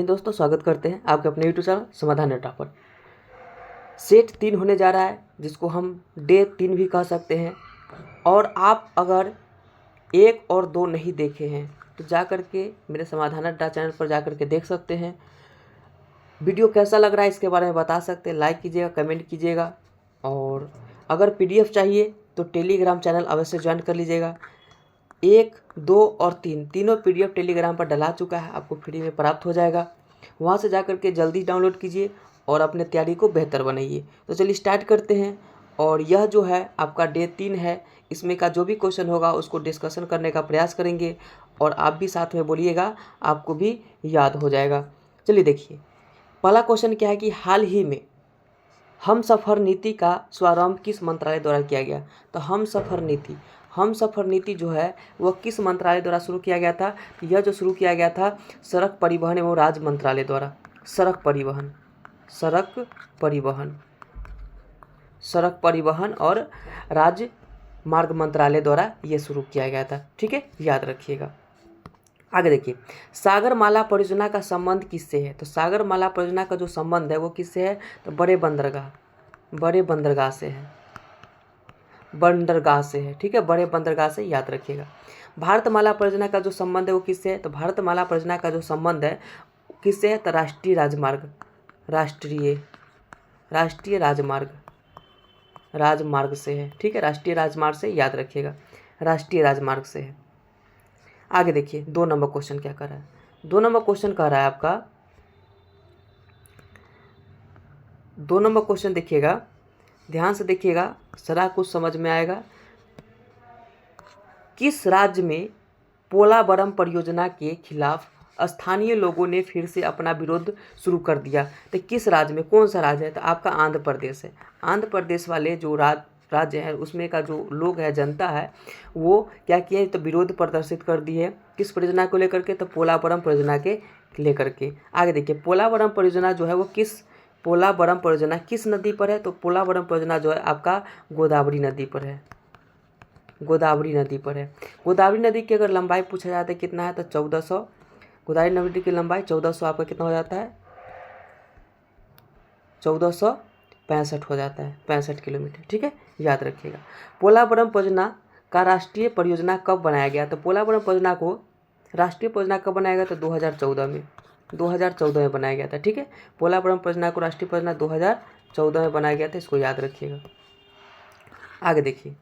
दोस्तों, स्वागत करते हैं आपके अपने यूट्यूब चैनल समाधान अड्डा पर। सेट 3 होने जा रहा है, जिसको हम डे 3 भी कह सकते हैं। और आप अगर 1 और 2 नहीं देखे हैं तो जा कर के मेरे समाधान अड्डा चैनल पर जा कर के देख सकते हैं। वीडियो कैसा लग रहा है इसके बारे में बता सकते हैं, लाइक कीजिएगा, कमेंट कीजिएगा। और अगर PDF चाहिए तो टेलीग्राम चैनल अवश्य ज्वाइन कर लीजिएगा। 1, 2 और 3 तीनों PDF टेलीग्राम पर डला चुका है, आपको फ्री में प्राप्त हो जाएगा। वहाँ से जा कर के जल्दी डाउनलोड कीजिए और अपने तैयारी को बेहतर बनाइए। तो चलिए स्टार्ट करते हैं। और यह जो है आपका डे 3 है, इसमें का जो भी क्वेश्चन होगा उसको डिस्कशन करने का प्रयास करेंगे और आप भी साथ में बोलिएगा, आपको भी याद हो जाएगा। चलिए देखिए, पहला क्वेश्चन क्या है कि हाल ही में हम सफ़र नीति का शुभारंभ किस मंत्रालय द्वारा किया गया। तो हम सफ़र नीति जो है वह किस मंत्रालय द्वारा शुरू किया गया था। यह जो शुरू किया गया था सड़क परिवहन एवं राज्य मंत्रालय द्वारा। सड़क परिवहन और राज्य मार्ग मंत्रालय द्वारा यह शुरू किया गया था। ठीक है, याद रखिएगा। आगे देखिए, सागरमाला परियोजना का संबंध किससे है। तो सागरमाला परियोजना का जो संबंध है वो किससे है। तो बड़े बंदरगाह से है। ठीक है, बड़े बंदरगाह से, याद रखिएगा। भारतमाला परियोजना का जो संबंध है वो किससे है। तो भारतमाला परियोजना का जो संबंध है किससे है। तो राष्ट्रीय राजमार्ग से है। ठीक है, राष्ट्रीय राजमार्ग से, याद रखिएगा, राष्ट्रीय राजमार्ग से है। आगे देखिए, 2 नंबर क्वेश्चन क्या कर रहा है। 2 नंबर क्वेश्चन कह रहा है आपका, 2 नंबर क्वेश्चन देखिएगा, ध्यान से देखिएगा, सारा कुछ समझ में आएगा। किस राज्य में पोलावरम परियोजना के खिलाफ स्थानीय लोगों ने फिर से अपना विरोध शुरू कर दिया। तो किस राज्य में, कौन सा राज्य है। तो आपका आंध्र प्रदेश है। आंध्र प्रदेश वाले जो राज्य है उसमें का जो लोग है, जनता है, वो क्या किया है, तो विरोध प्रदर्शित कर दी है। किस परियोजना को लेकर के। तो पोलावरम परियोजना के लेकर के। आगे देखिए, पोलावरम परियोजना जो है वो पोलावरम परियोजना किस नदी पर है। तो पोलावरम परियोजना जो है आपका गोदावरी नदी पर है। गोदावरी नदी की अगर लंबाई पूछा जाता है कितना है, तो 1400। गोदावरी नदी की लंबाई 1400 आपका कितना हो जाता है, 1465 हो जाता है, 65 किलोमीटर। ठीक है, याद रखिएगा। पोलावरम परियोजना का राष्ट्रीय परियोजना कब बनाया गया। तो पोलावरम परियोजना को राष्ट्रीय परियोजना कब बनाया गया। तो 2014 में बनाया गया था। ठीक है, पोलावरम परियोजना को राष्ट्रीय परियोजना 2014 में बनाया गया था, इसको याद रखिएगा। आगे देखिए,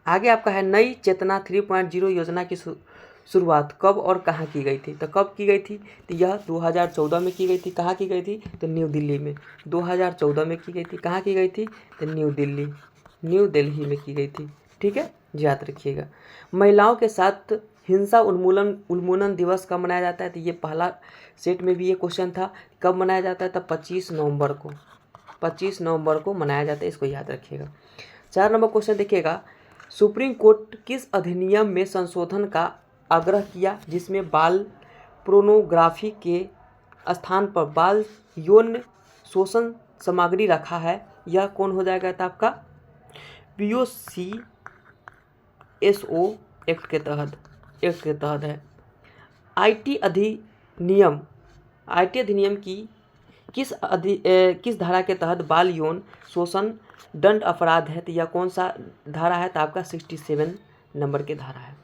आगे आपका है नई चेतना 3.0 योजना की शुरुआत कब और कहाँ की गई थी। तो कब की गई थी। तो यह 2014 में की गई थी। कहाँ की गई थी। तो न्यू दिल्ली में। 2014 में की गई थी। कहाँ की गई थी। तो न्यू दिल्ली में की गई थी। ठीक है, याद रखिएगा। महिलाओं के साथ हिंसा उन्मूलन दिवस कब मनाया जाता है। तो ये पहला सेट में भी ये क्वेश्चन था, कब मनाया जाता है। तो 25 नवंबर को मनाया जाता है, इसको याद रखिएगा। 4 नंबर क्वेश्चन देखिएगा, सुप्रीम कोर्ट किस अधिनियम में संशोधन का आग्रह किया जिसमें बाल पोर्नोग्राफी के स्थान पर बाल यौन शोषण सामग्री रखा है। यह कौन हो जाएगा। था आपका POCSO एक्ट के तहत है। IT अधिनियम की किस धारा के तहत बाल यौन शोषण दंड अपराध है। तो यह कौन सा धारा है। तो आपका 67 नंबर की धारा है।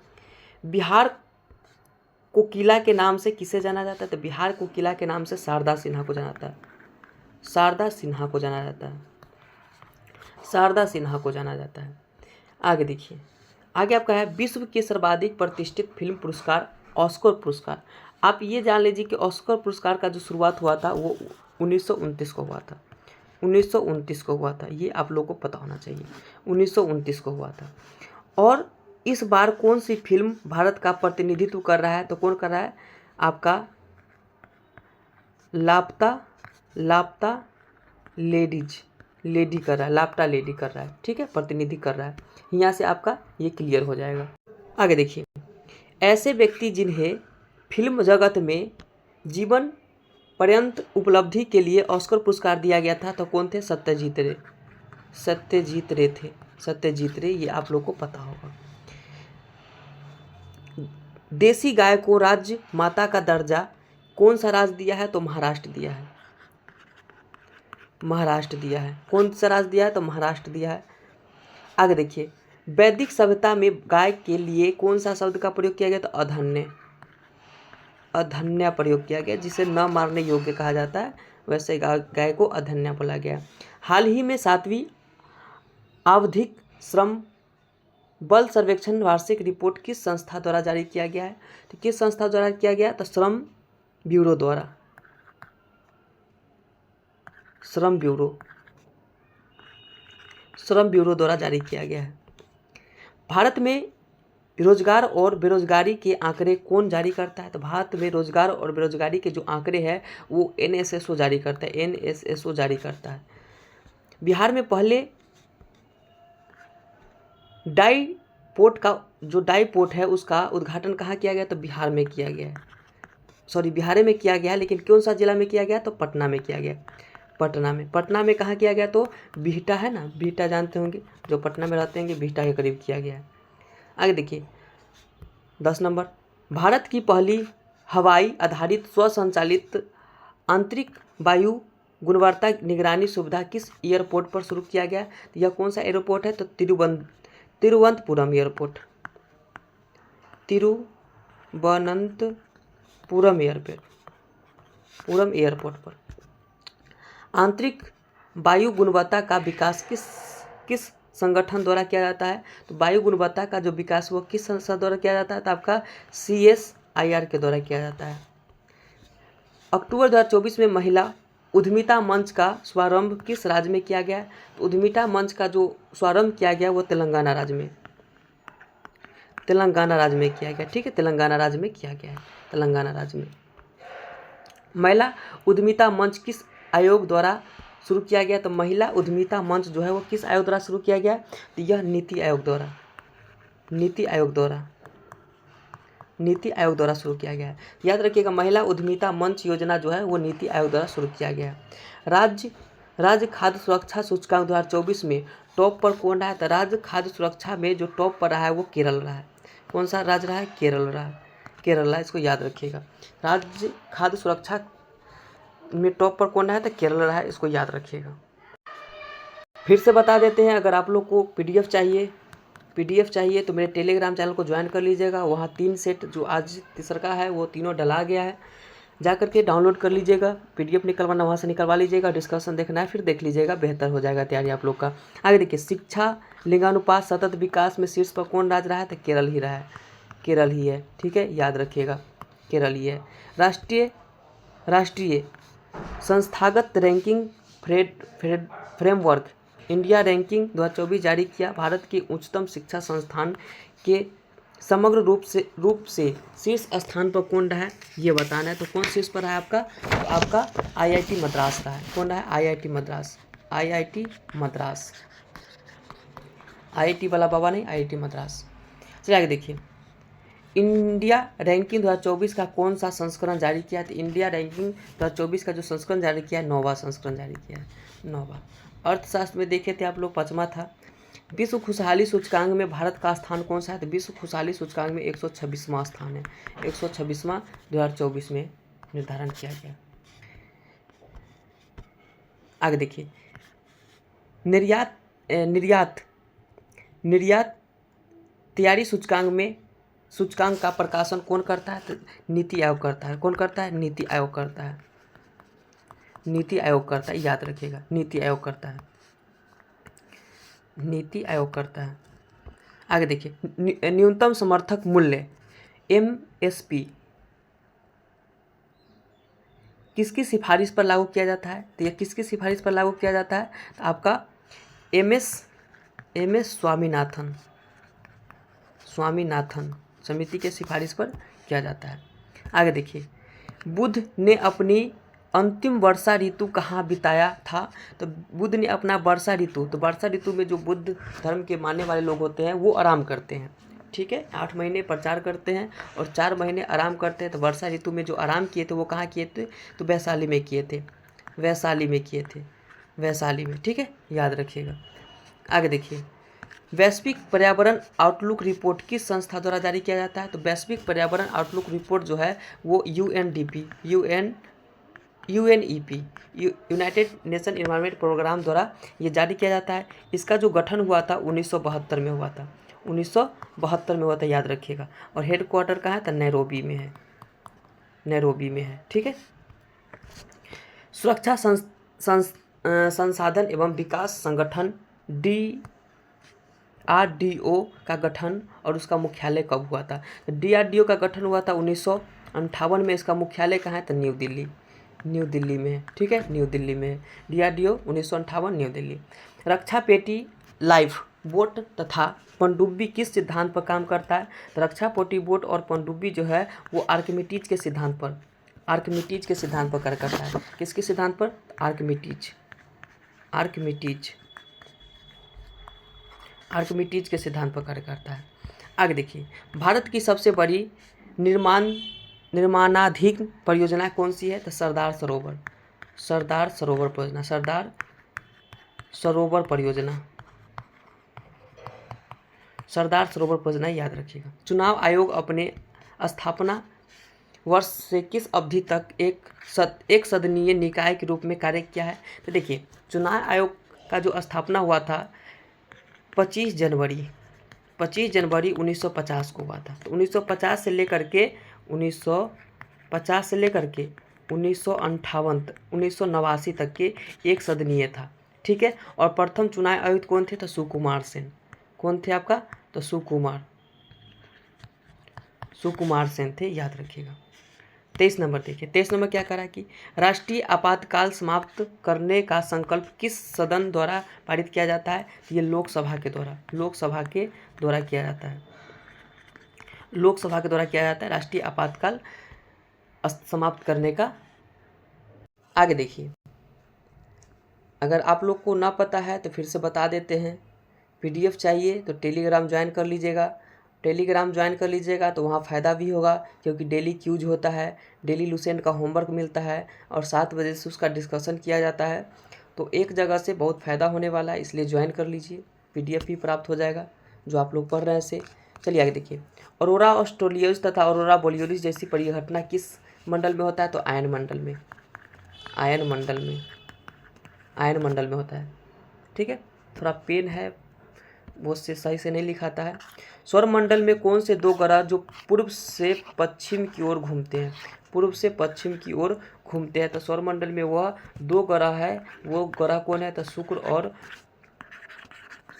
बिहार को किला के नाम से किसे जाना जाता है। तो बिहार को किला के नाम से शारदा सिन्हा को जाना जाता है। आगे देखिए, आगे आपका है विश्व के सर्वाधिक प्रतिष्ठित फिल्म पुरस्कार ऑस्कर पुरस्कार। आप ये जान लीजिए कि ऑस्कर पुरस्कार का जो शुरुआत हुआ था वो 1929 को हुआ था। ये आप लोगों को पता होना चाहिए, 1929 को हुआ था। और इस बार कौन सी फिल्म भारत का प्रतिनिधित्व कर रहा है। तो कौन कर रहा है। आपका लापता लेडी कर रहा है। ठीक है, प्रतिनिधि कर रहा है। यहाँ से आपका ये क्लियर हो जाएगा। आगे देखिए, ऐसे व्यक्ति जिन्हें फिल्म जगत में जीवन पर्यंत उपलब्धि के लिए ऑस्कर पुरस्कार दिया गया था। तो कौन थे। सत्यजीत रे, ये आप लोग को पता होगा। देसी गाय को राज्य माता का दर्जा कौन सा राज्य दिया है? तो महाराष्ट्र दिया है, महाराष्ट्र दिया है। कौन सा राज्य दिया है? तो महाराष्ट्र दिया है। आगे देखिए, वैदिक सभ्यता में गाय के लिए कौन सा शब्द का प्रयोग किया गया? तो अधन्य, अधन्या प्रयोग किया गया, जिसे न मारने योग्य कहा जाता है, वैसे गाय को अधन्या बोला गया। हाल ही में 7वीं आवधिक श्रम बल सर्वेक्षण वार्षिक रिपोर्ट किस संस्था द्वारा जारी किया गया है? तो किस संस्था द्वारा किया गया? तो श्रम ब्यूरो द्वारा, श्रम ब्यूरो द्वारा जारी किया गया है। भारत में रोजगार और बेरोजगारी के आंकड़े कौन जारी करता है? तो भारत में रोजगार और बेरोजगारी के जो आंकड़े हैं वो NSSO जारी करता है, NSSO जारी करता है। बिहार में पहले डाई पोर्ट का जो डाई पोर्ट है उसका उद्घाटन कहाँ किया गया? तो बिहार में किया गया है, सॉरी बिहार में किया गया, लेकिन कौन सा जिला में किया गया? तो पटना में किया गया, पटना में। पटना में कहाँ किया गया? तो बिहटा है ना, बिहटा जानते होंगे, जो पटना में रहते होंगे, बिहटा के करीब किया गया है। आगे देखिए 10 नंबर, भारत की पहली हवाई आधारित स्वसंचालित आंतरिक वायु गुणवत्ता निगरानी सुविधा किस एयरपोर्ट पर शुरू किया गया? तो यह कौन सा एयरपोर्ट है? तो तिरुवनंतपुरम एयरपोर्ट, तिरुवनंतपुरम एयरपोर्ट पर। आंतरिक वायु गुणवत्ता का विकास किस संगठन द्वारा किया जाता है? तो वायु गुणवत्ता का जो विकास वो किस संस्था द्वारा किया जाता है? तो आपका CSIR के द्वारा किया जाता है। अक्टूबर 2024 में महिला उद्यमिता मंच का शुभारंभ किस राज्य में किया गया? तो उद्यमिता मंच का जो शुभारंभ किया गया वो तेलंगाना राज्य में, तेलंगाना राज्य में किया गया। ठीक है, तेलंगाना राज्य में किया गया है, तेलंगाना राज्य में। महिला उद्यमिता मंच किस आयोग द्वारा शुरू किया गया? तो महिला उद्यमिता मंच जो है वो किस आयोग द्वारा शुरू किया गया? तो यह नीति आयोग द्वारा, नीति आयोग द्वारा शुरू किया गया है। याद रखिएगा, महिला उद्यमिता मंच योजना जो है वो नीति आयोग द्वारा शुरू किया गया है। राज्य खाद्य सुरक्षा सूचकांक 2024 में टॉप पर कौन रहा है? तो राज्य खाद्य सुरक्षा में जो टॉप पर रहा है वो केरल रहा है। कौन सा राज्य रहा है? केरल रहा है, केरल रहा, इसको याद रखिएगा। राज्य खाद्य सुरक्षा में टॉप पर कौन रहा है? तो केरल रहा है, इसको याद रखिएगा। फिर से बता देते हैं, अगर आप लोग को PDF चाहिए तो मेरे टेलीग्राम चैनल को ज्वाइन कर लीजिएगा। वहाँ 3 सेट जो आज तीसरा है वो तीनों डला गया है, जा करके डाउनलोड कर लीजिएगा। PDF निकलवाना वहाँ से निकलवा लीजिएगा, डिस्कशन देखना है फिर देख लीजिएगा, बेहतर हो जाएगा तैयारी आप लोग का। आगे देखिए, शिक्षा लिंगानुपात सतत विकास में शीर्ष पर कौन राज्य रहा है? तो केरल ही रहा है, केरल ही है। ठीक है, याद रखिएगा, केरल ही है। राष्ट्रीय संस्थागत रैंकिंग फ्रेमवर्क इंडिया रैंकिंग 2024 जारी किया। भारत के उच्चतम शिक्षा संस्थान के समग्र रूप से शीर्ष स्थान पर कौन रहा है ये बताना है। तो कौन शीर्ष पर है आपका? तो आपका IIT मद्रास रहा है। कौन रहा है? IIT मद्रास, IIT वाला बाबा नहीं, IIT मद्रास। चलिए आगे देखिए, इंडिया रैंकिंग 2024 का कौन सा संस्करण जारी किया? तो इंडिया रैंकिंग 2024 का जो संस्करण जारी किया है 9वां संस्करण जारी किया है, 9वां। अर्थशास्त्र में देखे थे आप लोग 5वां था। विश्व खुशहाली सूचकांक में भारत का स्थान कौन सा है? तो विश्व खुशहाली सूचकांक में 126वां स्थान है, 126वां 2024 में निर्धारण किया गया। आगे देखिए, निर्यात तैयारी सूचकांक का प्रकाशन कौन करता है? तो नीति आयोग करता है। कौन करता है? नीति आयोग करता है, नीति आयोग करता है, याद रखिएगा, नीति आयोग करता है, नीति आयोग करता है। आगे देखिए, न्यूनतम समर्थक मूल्य MSP किसकी सिफारिश पर लागू किया जाता है? तो यह किसकी सिफारिश पर लागू किया जाता है? तो आपका MS स्वामीनाथन समिति के सिफारिश पर किया जाता है। आगे देखिए, बुद्ध ने अपनी अंतिम वर्षा ऋतु कहाँ बिताया था? तो बुद्ध ने अपना वर्षा ऋतु, तो वर्षा ऋतु में जो बुद्ध धर्म के मानने वाले लोग होते हैं वो आराम करते हैं। ठीक है, 8 महीने प्रचार करते हैं और 4 महीने आराम करते हैं। तो वर्षा ऋतु में जो आराम किए थे वो कहाँ किए थे? तो वैशाली में किए थे, वैशाली में। ठीक है, याद रखिएगा। आगे देखिए, वैश्विक पर्यावरण आउटलुक रिपोर्ट किस संस्था द्वारा जारी किया जाता है? तो वैश्विक पर्यावरण आउटलुक रिपोर्ट जो है वो UNEP united nation environment programme द्वारा ये जारी किया जाता है। इसका जो गठन हुआ था 1972 में हुआ था, 1972 में हुआ था, याद रखिएगा। और हेडक्वार्टर कहाँ है? तो नैरोबी में है, नैरोबी में है। ठीक है। सुरक्षा संसाधन एवं विकास संगठन DRDO का गठन और उसका मुख्यालय कब हुआ था? DRDO का गठन हुआ था 1958 में। इसका मुख्यालय कहाँ है? तो न्यू दिल्ली में है। ठीक है, न्यू दिल्ली में है। DRDO 1958 new Delhi. रक्षा पेटी, लाइफ बोट तथा पनडुब्बी किस सिद्धांत पर काम करता है? तो रक्षा पेटी बोट और पनडुब्बी जो है वो आर्किमिडीज के सिद्धांत पर कार्य करता है। किसके सिद्धांत पर? आर्किमिडीज के सिद्धांत पर कार्य करता है। आगे देखिए, भारत की सबसे बड़ी निर्माणाधीन परियोजना कौन सी है? तो सरदार सरोवर परियोजना याद रखिएगा। चुनाव आयोग अपने स्थापना वर्ष से किस अवधि तक एक सदनीय निकाय के रूप में कार्य किया है? तो देखिए, चुनाव आयोग का जो स्थापना हुआ था 25 जनवरी 1950 को हुआ था। तो 1950 से लेकर के 1989 तक के एक सदनीय था। ठीक है। और प्रथम चुनाव आयुक्त कौन थे? तो सुकुमार सेन। कौन थे आपका? तो सुकुमार सेन थे, याद रखिएगा। 23 नंबर देखिए, 23 नंबर क्या करा कि राष्ट्रीय आपातकाल समाप्त करने का संकल्प किस सदन द्वारा पारित किया जाता है? ये लोकसभा के द्वारा किया जाता है। लोकसभा के द्वारा किया जाता है राष्ट्रीय आपातकाल समाप्त करने का। आगे देखिए, अगर आप लोग को ना पता है तो फिर से बता देते हैं। PDF चाहिए तो टेलीग्राम ज्वाइन कर लीजिएगा तो वहाँ फ़ायदा भी होगा, क्योंकि डेली क्यूज होता है, डेली लुसेंट का होमवर्क मिलता है और 7 बजे से उसका डिस्कशन किया जाता है। तो एक जगह से बहुत फ़ायदा होने वाला है, इसलिए ज्वाइन कर लीजिए। PDF भी प्राप्त हो जाएगा जो आप लोग पढ़ रहे हैं से। चलिए आगे देखिए, ऑरोरा ऑस्ट्रेलियाज तथा ऑरोरा बोरियोलिस जैसी परिघटना किस मंडल में होता है? तो आयन मंडल में होता है। ठीक है, थोड़ा पेन है, वो से सही से नहीं लिखाता है। सौरमंडल में कौन से दो ग्रह जो पूर्व से पश्चिम की ओर घूमते हैं? तो सौरमंडल में वह दो ग्रह है, वो ग्रह कौन है? तो शुक्र और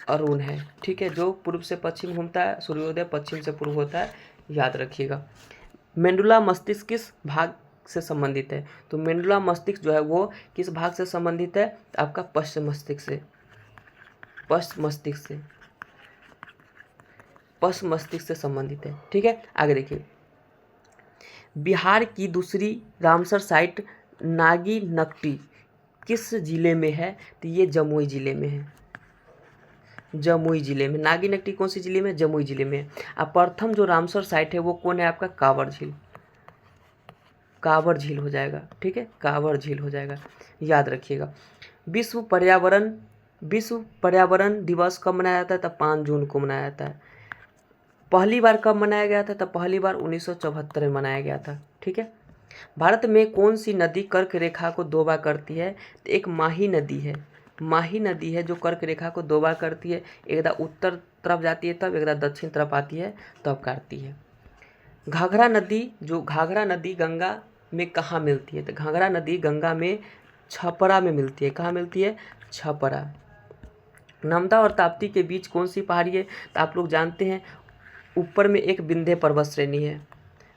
अरुण है। ठीक है, जो पूर्व से पश्चिम घूमता है, सूर्योदय पश्चिम से पूर्व होता है, याद रखिएगा। मेंडुला मस्तिष्क किस भाग से संबंधित है? तो मेंडुला मस्तिष्क जो है वो किस भाग से संबंधित है? आपका पश्च मस्तिष्क से संबंधित है। ठीक है, आगे देखिए, बिहार की दूसरी रामसर साइट नागी नकटी किस जिले में है? तो ये जमुई जिले में है। नागी नकटी कौन सी जिले में? जमुई जिले में। अब प्रथम जो रामसर साइट है वो कौन है? आपका कांवर झील हो जाएगा। ठीक है, कांवर झील हो जाएगा, याद रखिएगा। विश्व पर्यावरण दिवस कब मनाया जाता है? तो 5 जून को मनाया जाता है। पहली बार कब मनाया गया था? तो पहली बार 1974 में मनाया गया था। ठीक है। भारत में कौन सी नदी कर्क रेखा को 2 बार करती है? तो एक माही नदी है जो कर्क रेखा को 2 बार करती है। एकदा उत्तर तरफ जाती है तब, एकदा दक्षिण तरफ आती है तब काटती है। घाघरा नदी गंगा में कहाँ मिलती है? तो घाघरा नदी गंगा में छपरा में मिलती है। कहाँ मिलती है? छपरा। नर्मदा और ताप्ती के बीच कौन सी पहाड़ी है? तो आप लोग जानते हैं, ऊपर में एक विंध्य पर्वत श्रेणी है,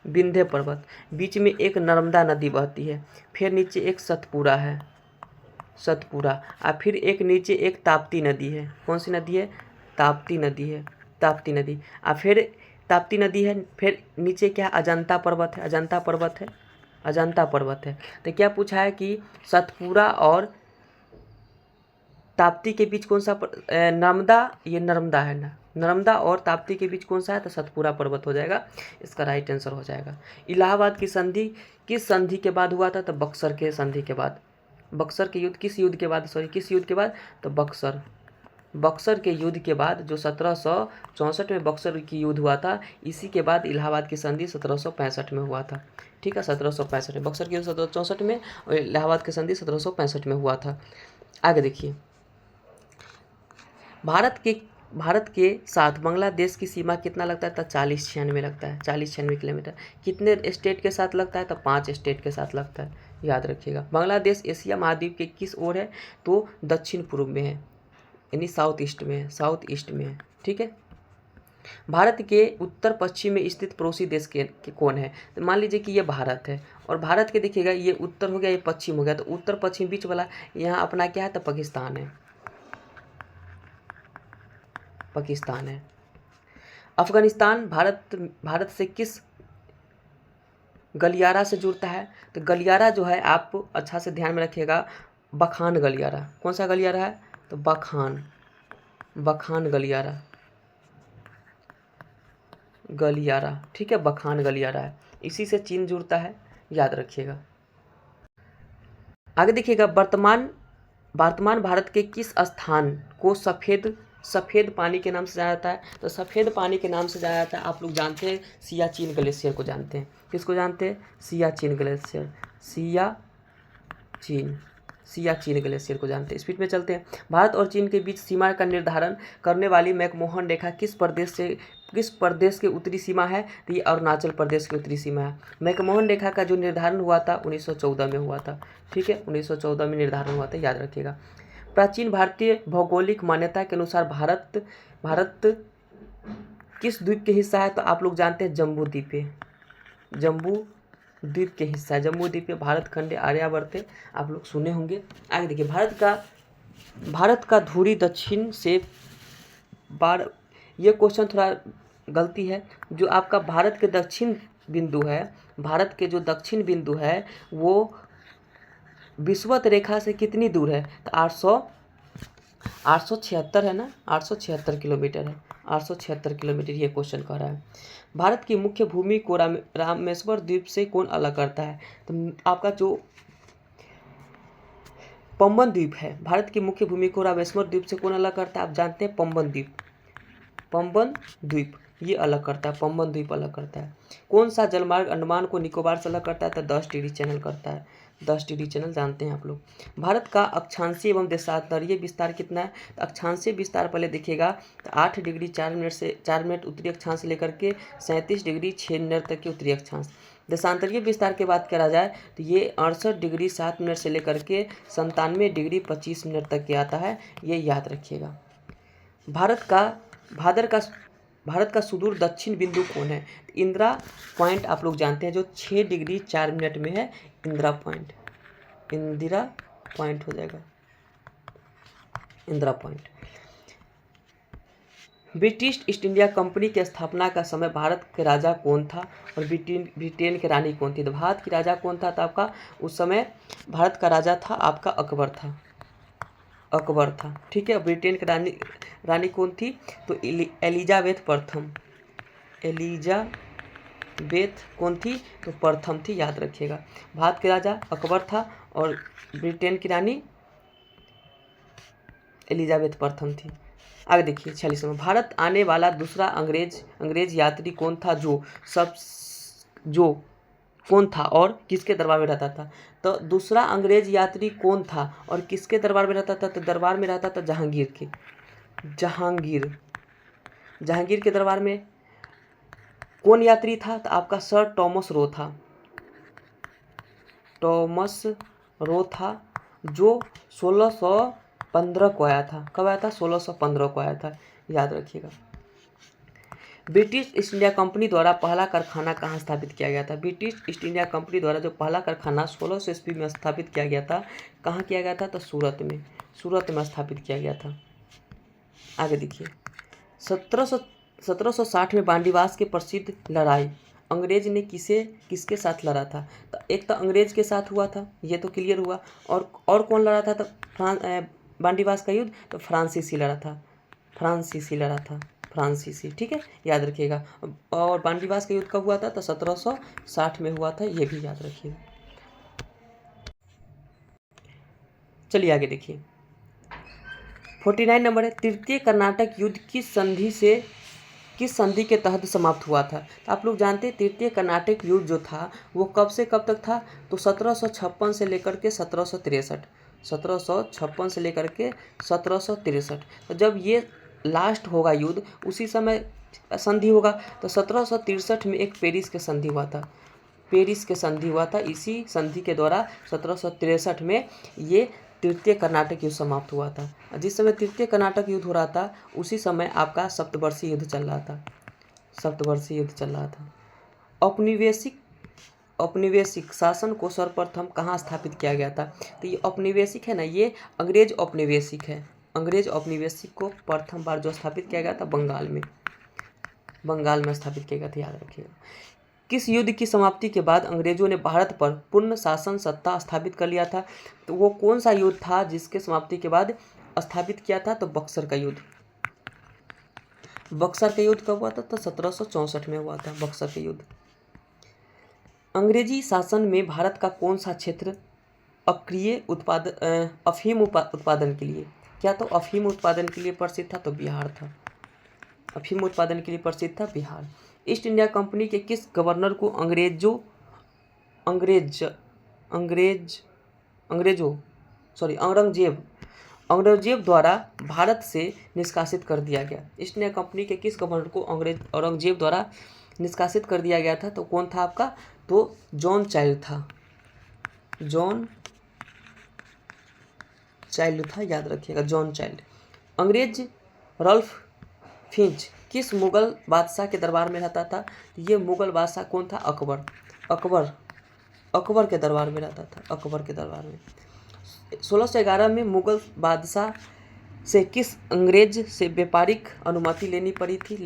विंध्य पर्वत, बीच में एक नर्मदा नदी बहती है, फिर नीचे एक सतपुरा है, और फिर एक नीचे एक ताप्ती नदी है। कौन सी नदी है? ताप्ती नदी है, और फिर ताप्ती नदी है, फिर नीचे क्या? अजंता पर्वत है। तो क्या पूछा है कि सतपुरा और ताप्ती के बीच कौन सा नर्मदा, ये नर्मदा है ना, नर्मदा और ताप्ती के बीच कौन सा है? तो सतपुरा पर्वत हो जाएगा, इसका राइट आंसर हो जाएगा। इलाहाबाद की संधि किस संधि के बाद हुआ था? तो बक्सर के संधि के बाद। किस युद्ध के बाद? तो बक्सर बक्सर के युद्ध के बाद जो 1764 में बक्सर की युद्ध हुआ था, इसी के बाद इलाहाबाद की संधि 1765 में हुआ था। ठीक है, 1765 में बक्सर की युद्ध 1764 में और इलाहाबाद की संधि 1765 में हुआ था। आगे देखिए, भारत के साथ बांग्लादेश की सीमा कितना लगता है? तो 40-96 लगता है, 40-96 किलोमीटर। कितने स्टेट के साथ लगता है? तो 5 स्टेट के साथ लगता है, याद रखिएगा। बांग्लादेश एशिया महाद्वीप के किस ओर है? तो दक्षिण पूर्व में है, यानी साउथ ईस्ट में है, साउथ ईस्ट में है। ठीक है, भारत के उत्तर पश्चिम में स्थित पड़ोसी देश के कौन है? तो मान लीजिए कि ये भारत है, और भारत के देखिएगा ये उत्तर हो गया, ये पश्चिम हो गया, तो उत्तर पश्चिम बीच वाला यहाँ अपना क्या है? तो पाकिस्तान है, पाकिस्तान है। अफगानिस्तान भारत से किस गलियारा से जुड़ता है? तो गलियारा जो है, आप अच्छा से ध्यान में रखिएगा, बखान गलियारा। कौन सा गलियारा है? तो बखान गलियारा। ठीक है, बखान गलियारा है, इसी से चीन जुड़ता है, याद रखिएगा। आगे देखिएगा, वर्तमान भारत के किस स्थान को सफ़ेद पानी के नाम से जाना जाता है? तो सफ़ेद पानी के नाम से जाना जाता है, आप लोग जानते हैं, सियाचिन ग्लेशियर को जानते हैं। किसको जानते हैं? सियाचिन ग्लेशियर, सियाचिन ग्लेशियर को जानते हैं। स्पीड में चलते हैं। भारत और चीन के बीच सीमा का निर्धारण करने वाली मैकमोहन रेखा किस प्रदेश के उत्तरी सीमा है? तो ये अरुणाचल प्रदेश की उत्तरी सीमा है। मैकमोहन रेखा का जो निर्धारण हुआ था 1914 में हुआ था। ठीक है, 1914 में निर्धारण हुआ था, याद रखिएगा। प्राचीन भारतीय भौगोलिक मान्यता के अनुसार भारत किस द्वीप के हिस्सा है? तो आप लोग जानते हैं, जम्बू द्वीप के हिस्सा है। जम्बू द्वीप पे भारत खंड आर्यावर्त है, आप लोग सुने होंगे। आगे देखिए, भारत का धुरी दक्षिण से ये क्वेश्चन थोड़ा गलती है। जो आपका भारत के दक्षिण बिंदु है, भारत के जो दक्षिण बिंदु है वो विषुवत रेखा से कितनी दूर है? तो 876 है ना, 876 किलोमीटर है, 876 किलोमीटर, ये क्वेश्चन कह रहा है। भारत की मुख्य भूमि को रामेश्वर द्वीप से कौन अलग करता है? तो आपका जो पंबन द्वीप है, भारत की मुख्य भूमि को रामेश्वर द्वीप से कौन अलग करता है? आप जानते हैं, पंबन द्वीप ये अलग करता है, पंबन द्वीप अलग करता है। कौन सा जलमार्ग अंडमान को निकोबार से अलग करता है? तो 10 डिग्री चैनल करता है, 10 डिग्री चैनल जानते हैं आप लोग। भारत का अक्षांशीय एवं देशांतरीय विस्तार कितना है? तो अक्षांशीय विस्तार पहले देखिएगा, तो 8 डिग्री 4 मिनट उत्तरी अक्षांश से लेकर के 37 डिग्री 6 मिनट तक के उत्तरी अक्षांश। देशांतरीय विस्तार की बात करा जाए तो ये 68 डिग्री 7 मिनट से लेकर के 97 डिग्री 25 मिनट तक के आता है, ये याद रखिएगा। भारत का सुदूर दक्षिण बिंदु कौन है? इंदिरा पॉइंट आप लोग जानते हैं, जो 6 डिग्री 4 मिनट में है, इंदिरा पॉइंट हो जाएगा, Indira point. British east India company की स्थापना का समय भारत के राजा कौन था और ब्रिटेन की रानी कौन थी? तो भारत की राजा कौन था? तो आपका उस समय भारत का राजा था आपका अकबर था। ठीक है, ब्रिटेन की रानी कौन थी? तो एलिजाबेथ कौन थी? तो प्रथम थी, याद रखिएगा। भारत के राजा अकबर था और ब्रिटेन की रानी एलिजाबेथ प्रथम थी। आगे देखिए 46 में, भारत आने वाला दूसरा अंग्रेज यात्री कौन था जो कौन था और किसके दरबार में रहता था? तो दूसरा अंग्रेज यात्री कौन था और किसके दरबार में रहता था? तो दरबार में रहता था जहांगीर के दरबार में कौन यात्री था? तो आपका सर टॉमस रो था, जो 1615 को आया था। कब आया था? 1615 को आया था, याद रखिएगा। ब्रिटिश ईस्ट इंडिया कंपनी द्वारा पहला कारखाना कहाँ स्थापित किया गया था? ब्रिटिश ईस्ट इंडिया कंपनी द्वारा जो पहला कारखाना 1600 ईस्वी में स्थापित किया गया था, कहाँ किया गया था? तो सूरत में स्थापित किया गया था। आगे देखिए, 1760 में बांडीवास की प्रसिद्ध लड़ाई अंग्रेज ने किसके साथ लड़ा था? तो एक तो अंग्रेज के साथ हुआ था, ये तो क्लियर हुआ, और कौन लड़ा था? तो बांडीवास का युद्ध तो फ्रांसीसी लड़ा था, ठीक है, याद रखिएगा। और बांडीवास का युद्ध कब हुआ था? तो 1760 में हुआ था, ये भी याद रखिएगा। चलिए आगे देखिए, 49 नंबर है, तृतीय कर्नाटक युद्ध किस संधि के तहत समाप्त हुआ था। तो आप लोग जानते हैं तृतीय कर्नाटक युद्ध जो था वो कब से कब तक था, तो 1756 से लेकर के 1763, 1756 से लेकर के 1763। तो जब ये लास्ट होगा युद्ध उसी समय संधि होगा। तो 1763 में एक पेरिस के संधि हुआ था, पेरिस के संधि हुआ था। इसी संधि के द्वारा 1763 में ये तृतीय कर्नाटक युद्ध समाप्त हुआ था। जिस समय तृतीय कर्नाटक युद्ध हो रहा था उसी समय आपका सप्तवर्षीय युद्ध चल रहा था, सप्तवर्षीय युद्ध चल रहा था। औपनिवेशिक शासन को सर्वप्रथम कहाँ स्थापित किया गया था। तो ये औपनिवेशिक है ना, ये अंग्रेज औपनिवेशिक है। अंग्रेज औपनिवेशिक को प्रथम बार जो स्थापित किया गया था बंगाल में स्थापित किया गया था, याद रखिएगा। किस युद्ध की समाप्ति के बाद अंग्रेजों ने भारत पर पूर्ण शासन सत्ता स्थापित कर लिया था। तो वो कौन सा युद्ध था जिसके समाप्ति के बाद स्थापित किया था, तो बक्सर का युद्ध। बक्सर का युद्ध कब हुआ था, तो 1764 में हुआ था बक्सर का युद्ध। अंग्रेजी शासन में भारत का कौन सा क्षेत्र अफीम उत्पादन के लिए, क्या तो अफीम उत्पादन के लिए प्रसिद्ध था, तो बिहार था। अफीम उत्पादन के लिए प्रसिद्ध था बिहार। ईस्ट इंडिया कंपनी के किस गवर्नर को औरंगजेब द्वारा भारत से निष्कासित कर दिया गया। ईस्ट इंडिया कंपनी के किस गवर्नर को औरंगजेब द्वारा निष्कासित कर दिया गया था, तो कौन था आपका, तो जॉन चाइल्ड था। जॉन चाइल्ड था, याद रखिएगा, जॉन चाइल्ड। अंग्रेज रल्फ फिंच किस मुगल बादशाह के दरबार में रहता था। ये मुगल बादशाह कौन था, अकबर के दरबार में रहता था, अकबर के दरबार में। 1611 में मुगल बादशाह से किस अंग्रेज से व्यापारिक अनुमति लेनी पड़ी थी,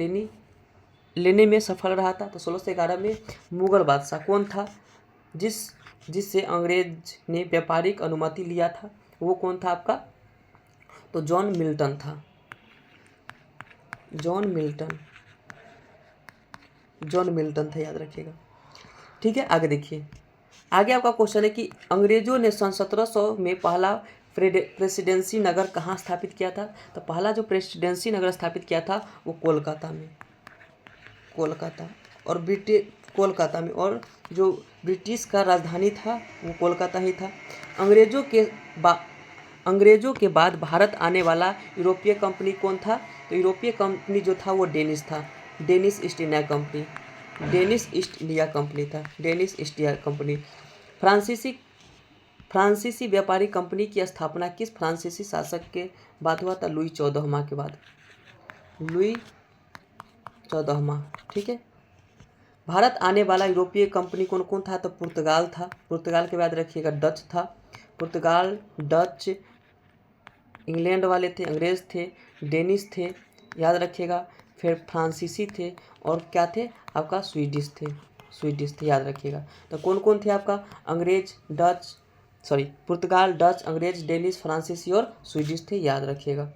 लेने में सफल रहा था। तो 1611 में मुगल बादशाह कौन था जिससे अंग्रेज ने व्यापारिक अनुमति लिया था, वो कौन था आपका, तो जॉन मिल्टन था। जॉन मिल्टन था, याद रखिएगा। ठीक है, आगे देखिए। आगे आपका क्वेश्चन है कि अंग्रेजों ने सन 1700 में पहला प्रेसिडेंसी नगर कहाँ स्थापित किया था। तो पहला जो प्रेसिडेंसी नगर स्थापित किया था वो कोलकाता में, और जो ब्रिटिश का राजधानी था वो कोलकाता ही था। अंग्रेजों के बाद भारत आने वाला यूरोपीय कंपनी कौन था। तो यूरोपीय कंपनी जो था वो डेनिश था, डेनिश ईस्ट इंडिया कंपनी। फ्रांसीसी व्यापारी कंपनी की स्थापना किस फ्रांसीसी शासक के बाद हुआ था, लुई 14वां के बाद, लुई 14वां। ठीक है, भारत आने वाला यूरोपीय कंपनी कौन कौन था, तो पुर्तगाल था। पुर्तगाल के बाद रखिएगा डच था, पुर्तगाल, डच, इंग्लैंड वाले थे, अंग्रेज थे, डेनिश थे, याद रखिएगा। फिर फ्रांसीसी थे और क्या थे आपका, स्वीडिश थे, याद रखिएगा। तो कौन कौन थे आपका, पुर्तगाल, डच, अंग्रेज, डेनिश, फ्रांसीसी और स्वीडिश थे, याद रखिएगा।